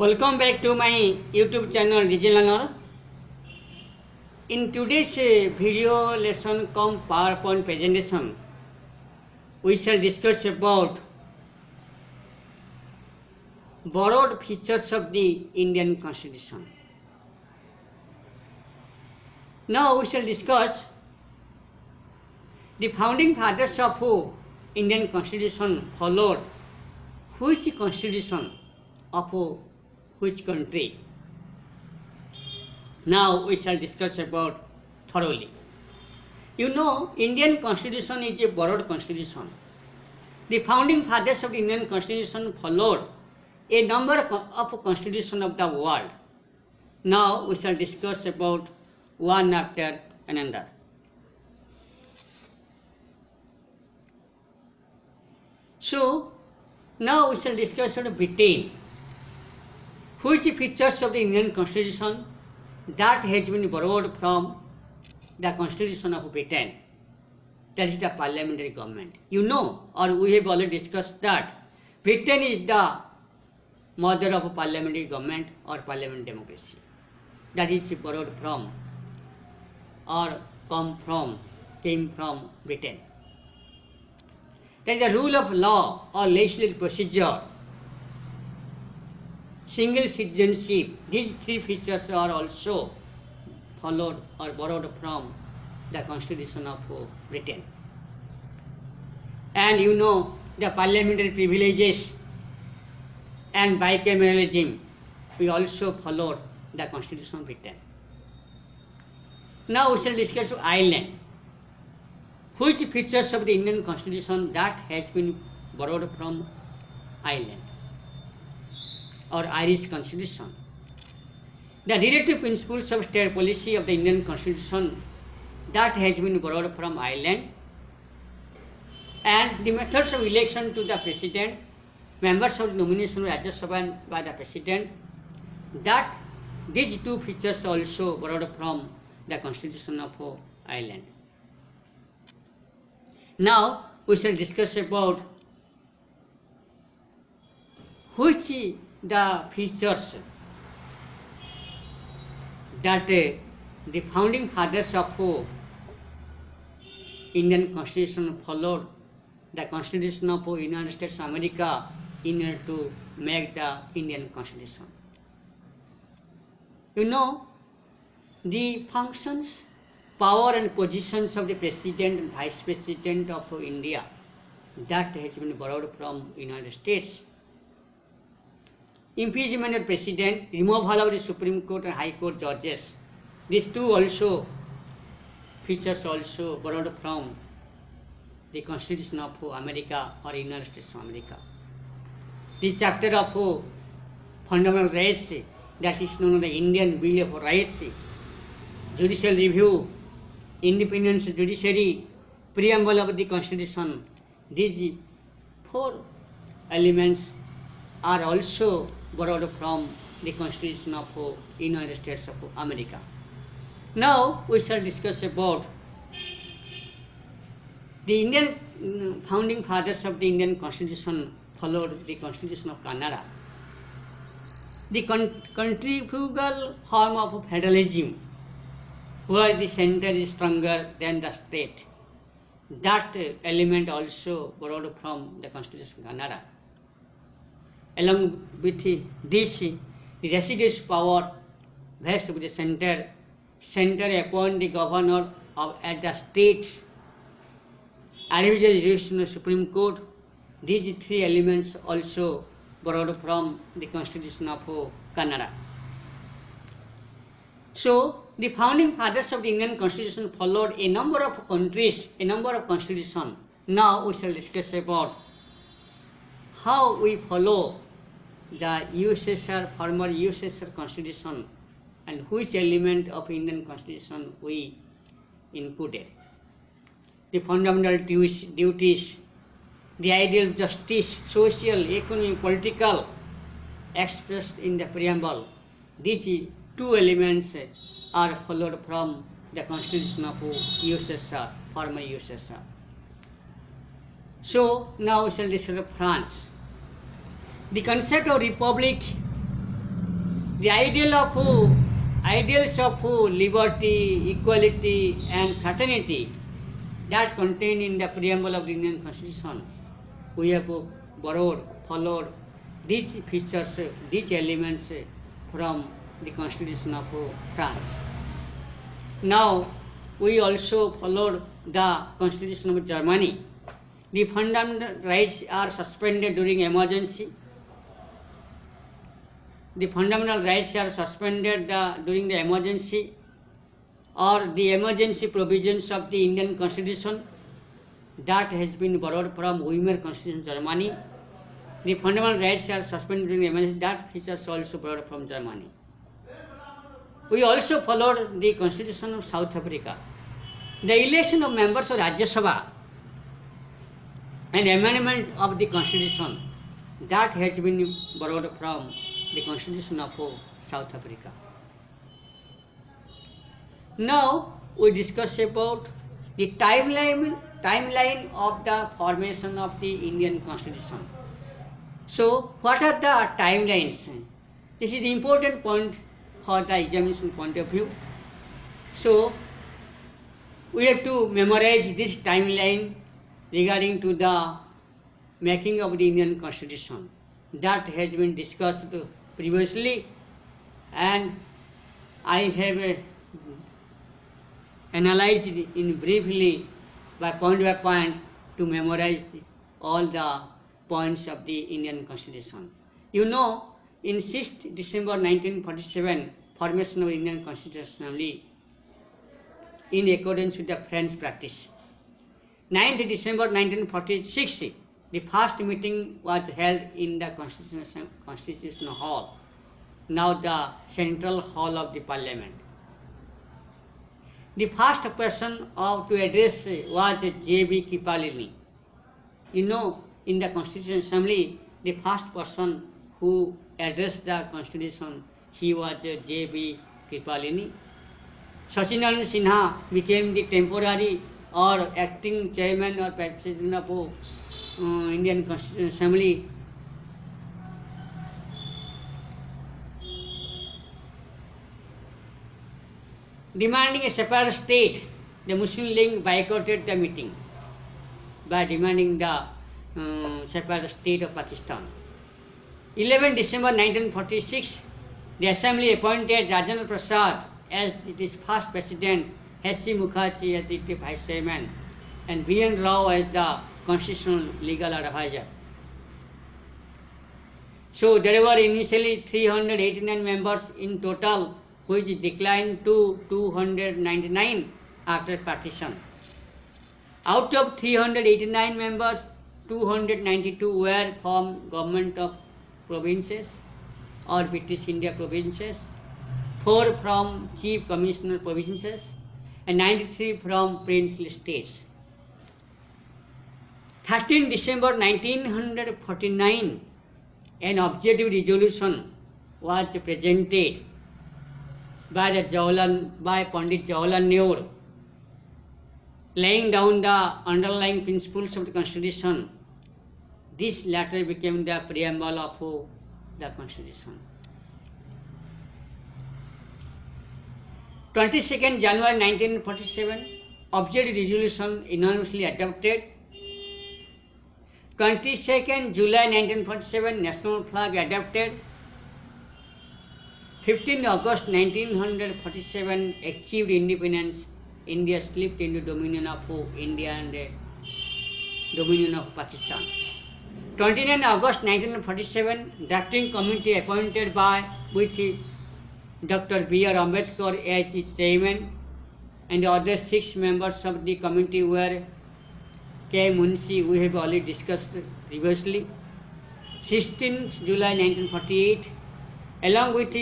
Welcome back to my YouTube channel Digilearner. In today's video lesson come PowerPoint presentation, we shall discuss about borrowed features of the Indian Constitution. Now we shall discuss the founding fathers of Indian Constitution followed which constitution of which country. Now we shall discuss about thoroughly. You know, Indian Constitution is a borrowed constitution. The founding fathers of the Indian Constitution followed a number of constitutions of the world. Now we shall discuss about one after another. So now we shall discuss about Britain. Which features of the Indian Constitution that has been borrowed from the Constitution of Britain? That is the parliamentary government. You know, or we have already discussed that Britain is the mother of parliamentary government or parliamentary democracy. That is borrowed from or came from Britain. That is the rule of law or legislative procedure, single citizenship. These three features are also followed or borrowed from the Constitution of Britain. And you know, the parliamentary privileges and bicameralism, we also followed the Constitution of Britain. Now we shall discuss Ireland. Which features of the Indian Constitution that has been borrowed from Ireland or Irish Constitution? The directive principles of state policy of the Indian Constitution that has been borrowed from Ireland, and the methods of election to the President, members of nomination of Rajya Sabha by the President, that these two features also borrowed from the Constitution of Ireland. Now we shall discuss about which the features that the founding fathers of Indian Constitution followed the Constitution of United States of America in order to make the Indian Constitution. You know, the functions, power and positions of the President and Vice President of India that has been borrowed from United States. Impeachment of President, removal of the Supreme Court and High Court judges. These two also features also borrowed from the Constitution of America or United States of America. The chapter of fundamental rights that is known as the Indian Bill of Rights, judicial review, independence judiciary, preamble of the Constitution. These four elements are also borrowed from the Constitution of United States of America. Now we shall discuss about the Indian founding fathers of the Indian Constitution followed the Constitution of Canada. The centrifugal form of federalism, where the center is stronger than the state. That element also borrowed from the Constitution of Canada. Along with this, the residual power vests with the center. Center appoint the governor at the states. Advisory jurisdiction of Supreme Court. These three elements also borrowed from the Constitution of Canada. So, the founding fathers of the Indian Constitution followed a number of countries, a number of constitutions. Now we shall discuss about how we follow the USSR, former USSR Constitution, and which element of Indian Constitution we included. The fundamental duties, the ideal of justice, social, economic, political, expressed in the preamble. These two elements are followed from the Constitution of USSR, former USSR. So now we shall discuss France. The concept of republic The ideals of liberty, equality, and fraternity that contained in the preamble of the Indian Constitution. We have borrowed, followed these features, these elements from the Constitution of France. Now, we also followed the Constitution of Germany. The fundamental rights are suspended during emergency. The fundamental rights are suspended during the emergency or the emergency provisions of the Indian Constitution that has been borrowed from Weimar Constitution Germany. The fundamental rights are suspended during emergency, that features also borrowed from Germany. We also followed the Constitution of South Africa. The election of members of Rajya Sabha and amendment of the Constitution that has been borrowed from the Constitution of South Africa. Now we discuss about the timeline of the formation of the Indian Constitution. So what are the timelines? This is the important point for the examination point of view. So we have to memorize this timeline regarding to the making of the Indian Constitution that has been discussed previously, and I have analyzed in briefly by point to memorize all the points of the Indian Constitution. You know, in 6th December 1947, formation of Indian Constitutional Assembly in accordance with the French practice. 9th December 1946, the first meeting was held in the Constitutional Hall, now the Central Hall of the Parliament. The first person to address was J.B. Kripalani. You know, in the Constitutional Assembly, the first person who addressed the Constitution, he was J.B. Kripalani. Sachinandan Sinha became the temporary or acting chairman or president of Indian Constitutional Assembly. Demanding a separate state, the Muslim League boycotted the meeting by demanding the separate state of Pakistan. 11 December 1946, the Assembly appointed Rajendra Prasad as its first president, H.C. Mukherjee as the vice chairman, and B.N. Rao as the constitutional legal advisor. So there were initially 389 members in total, which declined to 299 after partition. Out of 389 members, 292 were from government of provinces or British India provinces, 4 from chief commissioner provinces, and 93 from princely states. 13 December 1949, an objective resolution was presented by Pandit Jawaharlal Nehru, laying down the underlying principles of the Constitution. This latter became the preamble of the Constitution. 22nd January 1947, objective resolution unanimously adopted. 22nd July 1947, national flag adopted. 15 August 1947, achieved independence. India slipped into dominion of India and dominion of Pakistan. 29 August 1947, drafting committee appointed with Dr. B.R. Ambedkar as its chairman, and the other 6 members of the committee were K. Munshi, we have already discussed previously. 16 July 1948, along with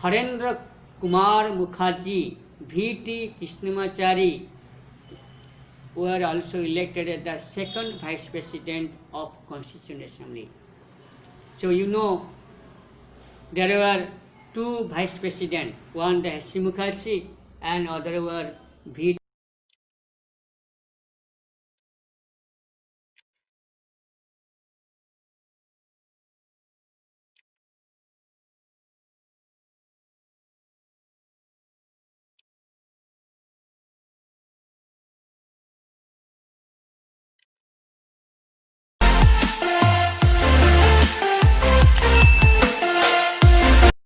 Harendra Kumar Mukherjee, V.T. Krishnamachari were also elected as the second vice president of Constituent Assembly. So you know, there were 2 vice presidents, one the H.C. Mukherjee and other were V.